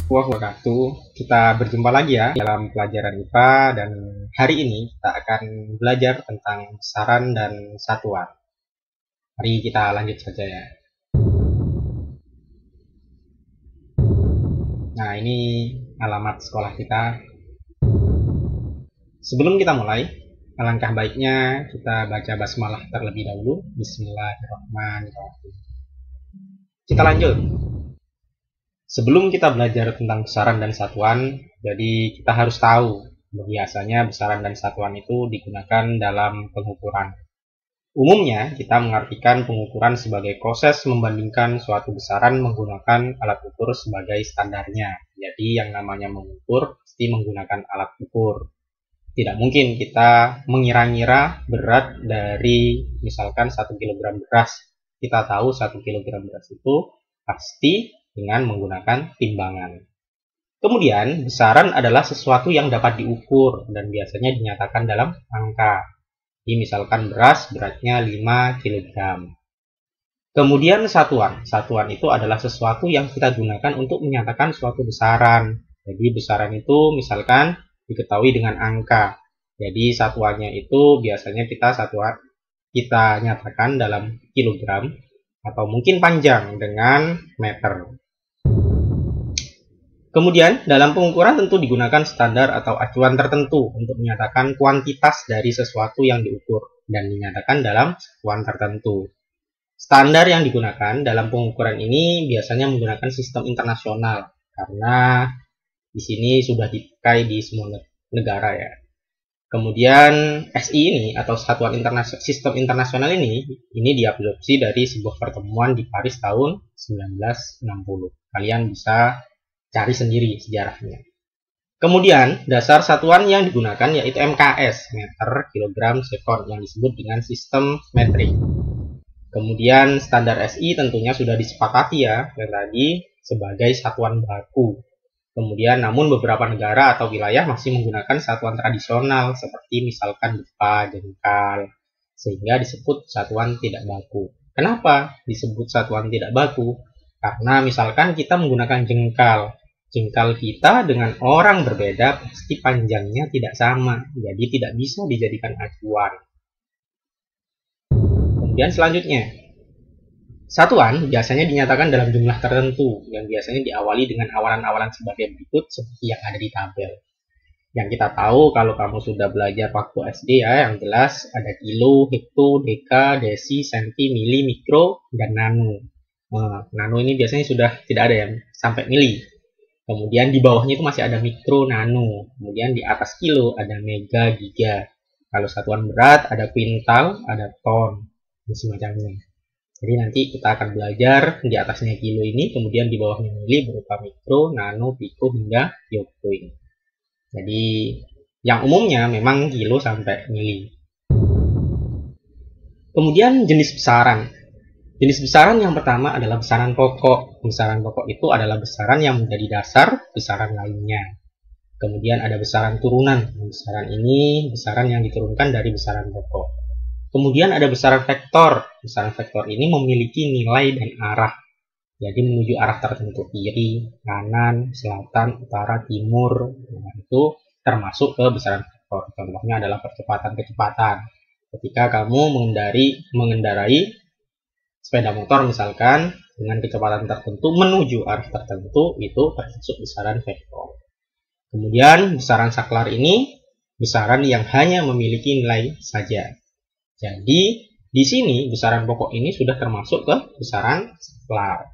wabarakatuh. Kita berjumpa lagi ya dalam pelajaran IPA dan hari ini kita akan belajar tentang besaran dan satuan. Mari kita lanjut saja ya. Nah, ini alamat sekolah kita. Sebelum kita mulai, alangkah baiknya kita baca basmalah terlebih dahulu. Bismillahirrahmanirrahim. Kita lanjut. Sebelum kita belajar tentang besaran dan satuan, jadi kita harus tahu biasanya besaran dan satuan itu digunakan dalam pengukuran. Umumnya, kita mengartikan pengukuran sebagai proses membandingkan suatu besaran menggunakan alat ukur sebagai standarnya. Jadi, yang namanya mengukur pasti menggunakan alat ukur. Tidak mungkin kita mengira-ngira berat dari misalkan 1 kg beras. Kita tahu 1 kg beras itu pasti dengan menggunakan timbangan. Kemudian, besaran adalah sesuatu yang dapat diukur dan biasanya dinyatakan dalam angka. Jadi, misalkan beras beratnya 5 kg. Kemudian satuan. Satuan itu adalah sesuatu yang kita gunakan untuk menyatakan suatu besaran. Jadi, besaran itu misalkan diketahui dengan angka. Jadi, satuannya itu biasanya kita nyatakan dalam kilogram atau mungkin panjang dengan meter. Kemudian, dalam pengukuran tentu digunakan standar atau acuan tertentu untuk menyatakan kuantitas dari sesuatu yang diukur dan dinyatakan dalam satuan tertentu. Standar yang digunakan dalam pengukuran ini biasanya menggunakan sistem internasional karena di sini sudah dipakai di semua negara ya. Kemudian SI ini atau Satuan Sistem Internasional ini diadopsi dari sebuah pertemuan di Paris tahun 1960. Kalian bisa cari sendiri sejarahnya. Kemudian dasar satuan yang digunakan yaitu MKS, meter, kilogram, sekon, yang disebut dengan sistem metrik. Kemudian standar SI tentunya sudah disepakati ya, yang tadi sebagai satuan baku. Kemudian namun beberapa negara atau wilayah masih menggunakan satuan tradisional seperti misalkan bepa, jengkal, sehingga disebut satuan tidak baku. Kenapa disebut satuan tidak baku? Karena misalkan kita menggunakan jengkal. Jengkal kita dengan orang berbeda pasti panjangnya tidak sama, jadi tidak bisa dijadikan acuan. Kemudian selanjutnya, satuan biasanya dinyatakan dalam jumlah tertentu yang biasanya diawali dengan awalan-awalan sebagai berikut seperti yang ada di tabel. Yang kita tahu kalau kamu sudah belajar waktu SD ya, yang jelas ada kilo, hekto, deka, desi, senti, mili, mikro, dan nano. Nano ini biasanya sudah tidak ada yang sampai mili. Kemudian di bawahnya itu masih ada mikro, nano. Kemudian di atas kilo ada mega, giga. Kalau satuan berat ada kuintal, ada ton, dan semacamnya. Jadi nanti kita akan belajar di atasnya kilo ini, kemudian di bawahnya mili berupa mikro, nano, piko, hingga yokoin. Jadi yang umumnya memang kilo sampai mili. Kemudian jenis besaran. Jenis besaran yang pertama adalah besaran pokok. Besaran pokok itu adalah besaran yang menjadi dasar besaran lainnya. Kemudian ada besaran turunan. Besaran ini besaran yang diturunkan dari besaran pokok. Kemudian ada besaran vektor. Besaran vektor ini memiliki nilai dan arah. Jadi menuju arah tertentu, kiri, kanan, selatan, utara, timur. Nah, itu termasuk ke besaran vektor. Contohnya adalah percepatan-kecepatan. Ketika kamu mengendarai sepeda motor misalkan dengan kecepatan tertentu menuju arah tertentu, itu termasuk besaran vektor. Kemudian besaran saklar ini besaran yang hanya memiliki nilai saja. Jadi di sini besaran pokok ini sudah termasuk ke besaran saklar.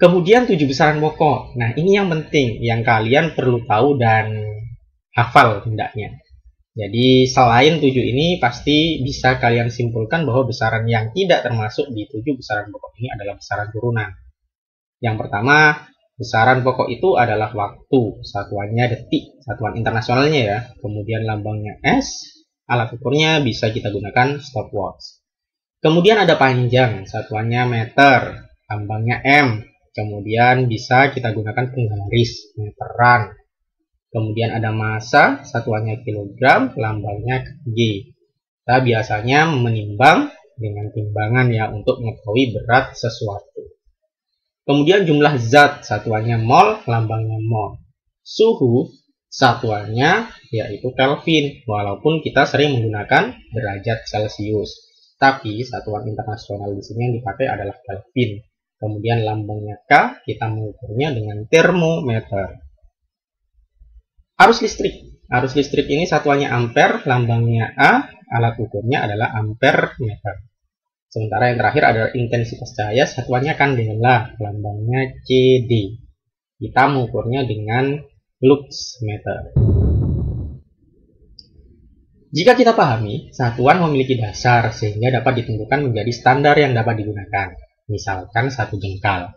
Kemudian 7 besaran pokok. Nah, ini yang penting yang kalian perlu tahu dan hafal hendaknya. Jadi selain 7 ini pasti bisa kalian simpulkan bahwa besaran yang tidak termasuk di 7 besaran pokok ini adalah besaran turunan. Yang pertama, besaran pokok itu adalah waktu, satuannya detik, satuan internasionalnya ya. Kemudian lambangnya S, alat ukurnya bisa kita gunakan stopwatch. Kemudian ada panjang, satuannya meter, lambangnya M. Kemudian bisa kita gunakan penggaris, meteran. Kemudian ada massa, satuannya kilogram, lambangnya G. Kita biasanya menimbang dengan timbangan ya untuk mengetahui berat sesuatu. Kemudian jumlah zat, satuannya mol, lambangnya mol. Suhu, satuannya yaitu Kelvin, walaupun kita sering menggunakan derajat Celcius. Tapi satuan internasional di sini yang dipakai adalah Kelvin. Kemudian lambangnya K, kita mengukurnya dengan termometer. Arus listrik. Arus listrik ini satuannya ampere, lambangnya A, alat ukurnya adalah ampere meter. Sementara yang terakhir adalah intensitas cahaya, satuannya kandela, lambangnya CD. Kita mengukurnya dengan lux meter. Jika kita pahami, satuan memiliki dasar sehingga dapat ditentukan menjadi standar yang dapat digunakan. Misalkan 1 jengkal.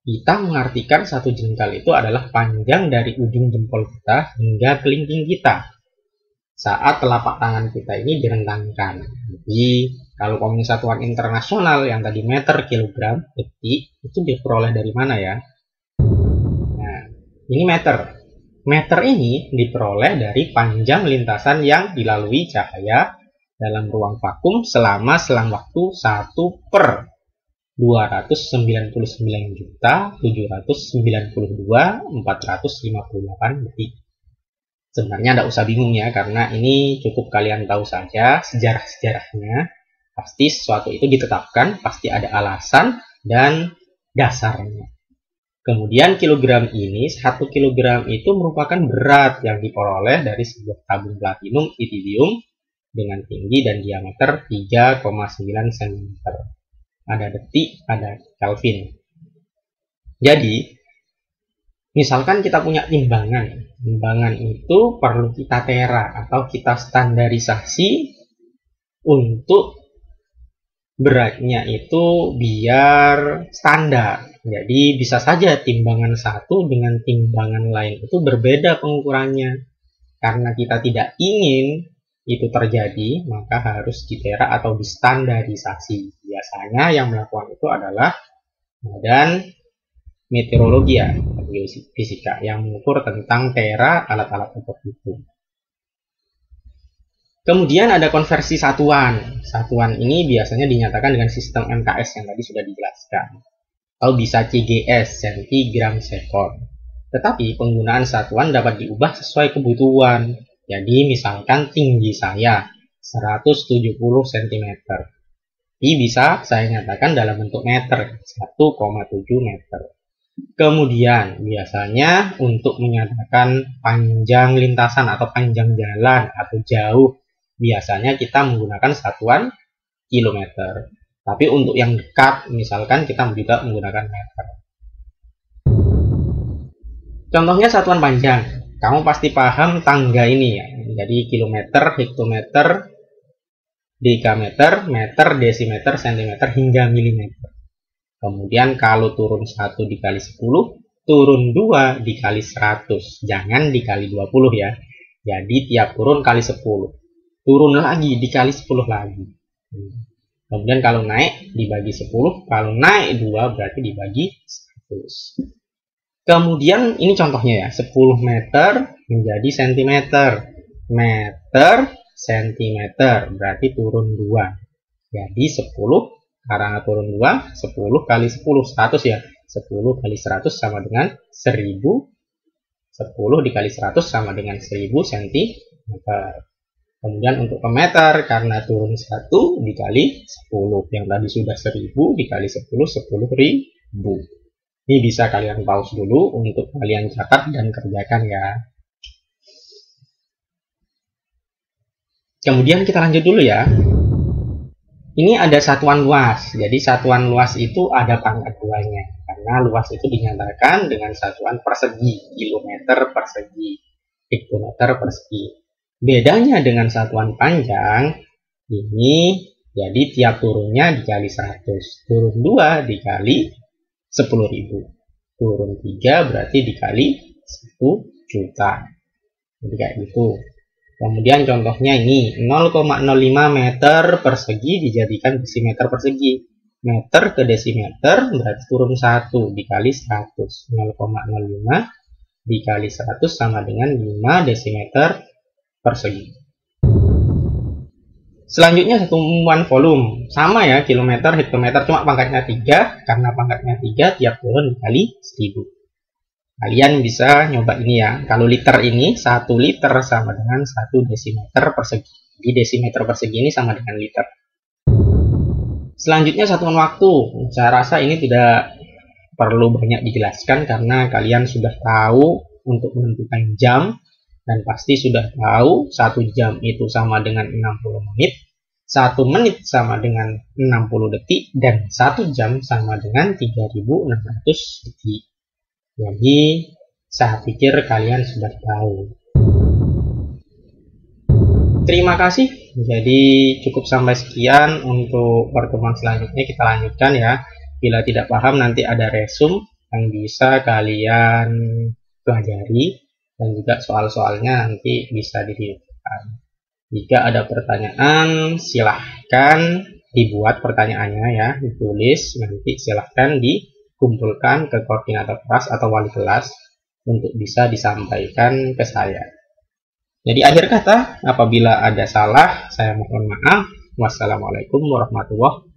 Kita mengartikan 1 jengkal itu adalah panjang dari ujung jempol kita hingga kelingking kita saat telapak tangan kita ini direntangkan. Jadi, kalau ngomongin satuan internasional yang tadi meter, kilogram, detik, itu diperoleh dari mana ya? Nah, ini meter. Meter ini diperoleh dari panjang lintasan yang dilalui cahaya dalam ruang vakum selama selang waktu 1/299.792.458 detik. Sebenarnya tidak usah bingung ya, karena ini cukup kalian tahu saja sejarah-sejarahnya. Pasti sesuatu itu ditetapkan, pasti ada alasan dan dasarnya. Kemudian kilogram ini, 1 kilogram itu merupakan berat yang diperoleh dari sebuah tabung platinum iridium dengan tinggi dan diameter 3,9 cm. Ada detik, ada Kelvin. Jadi, misalkan kita punya timbangan. Timbangan itu perlu kita tera atau kita standarisasi untuk beratnya itu biar standar. Jadi bisa saja timbangan satu dengan timbangan lain itu berbeda pengukurannya. Karena kita tidak ingin itu terjadi, maka harus ditera atau distandarisasi. Biasanya yang melakukan itu adalah Badan Meteorologi ya, Geofisika, yang mengukur tentang tera alat-alat ukur itu. Kemudian ada konversi satuan. Satuan ini biasanya dinyatakan dengan sistem MKS yang tadi sudah dijelaskan. Atau bisa CGS, cm sekon. Tetapi penggunaan satuan dapat diubah sesuai kebutuhan. Jadi misalkan tinggi saya 170 cm. Ini bisa saya nyatakan dalam bentuk meter, 1,7 meter. Kemudian biasanya untuk menyatakan panjang lintasan atau panjang jalan atau jauh, biasanya kita menggunakan satuan kilometer. Tapi untuk yang dekat, misalkan kita juga menggunakan meter. Contohnya satuan panjang. Kamu pasti paham tangga ini ya. Jadi kilometer, hektometer, dekameter, meter, desimeter, sentimeter, hingga milimeter. Kemudian kalau turun 1 dikali 10, turun 2 dikali 100. Jangan dikali 20 ya. Jadi tiap turun kali 10. Turun lagi dikali 10 lagi. Kemudian kalau naik dibagi 10. Kalau naik 2 berarti dibagi 100. Kemudian ini contohnya ya. 10 meter menjadi sentimeter. Meter, sentimeter. Berarti turun 2. Jadi 10. Karena turun 2, 10 kali 10, 100 ya. 10 kali 100 sama dengan 1000. 10 dikali 100 sama dengan 1000 cm. Kemudian untuk ke meter, karena turun 1 dikali 10. Yang tadi sudah 1000 dikali 10, 10.000. Ini bisa kalian pause dulu untuk kalian catat dan kerjakan ya. Kemudian kita lanjut dulu ya. Ini ada satuan luas. Jadi satuan luas itu ada pangkat 2-nya. Karena luas itu dinyatakan dengan satuan persegi, kilometer persegi, hektometer persegi. Bedanya dengan satuan panjang, ini jadi tiap turunnya dikali 100. Turun 2 dikali 10.000. Turun 3 berarti dikali 1 juta. Jadi kayak gitu. Kemudian contohnya ini 0,05 meter persegi dijadikan desimeter persegi. Meter ke desimeter berarti turun 1 dikali 100. 0,05 dikali 100 sama dengan 5 desimeter persegi. Selanjutnya satuan volume. Sama ya, kilometer, hektometer, cuma pangkatnya 3. Karena pangkatnya 3, tiap turun dikali 1000. Kalian bisa nyoba ini ya. Kalau liter ini, 1 liter sama dengan 1 desimeter persegi. Jadi desimeter persegi ini sama dengan liter. Selanjutnya satuan waktu. Saya rasa ini tidak perlu banyak dijelaskan karena kalian sudah tahu untuk menentukan jam. Dan pasti sudah tahu 1 jam itu sama dengan 60 menit. 1 menit sama dengan 60 detik. Dan 1 jam sama dengan 3600 detik. Jadi, saya pikir kalian sudah tahu. Terima kasih. Jadi, cukup sampai sekian untuk pertemuan selanjutnya. Kita lanjutkan ya. Bila tidak paham, nanti ada resume yang bisa kalian pelajari. Dan juga soal-soalnya nanti bisa dihidupkan. Jika ada pertanyaan, silahkan dibuat pertanyaannya ya. Ditulis, nanti silahkan kumpulkan ke koordinator kelas atau wali kelas untuk bisa disampaikan ke saya. Jadi akhir kata, apabila ada salah, saya mohon maaf. Wassalamualaikum warahmatullahi wabarakatuh.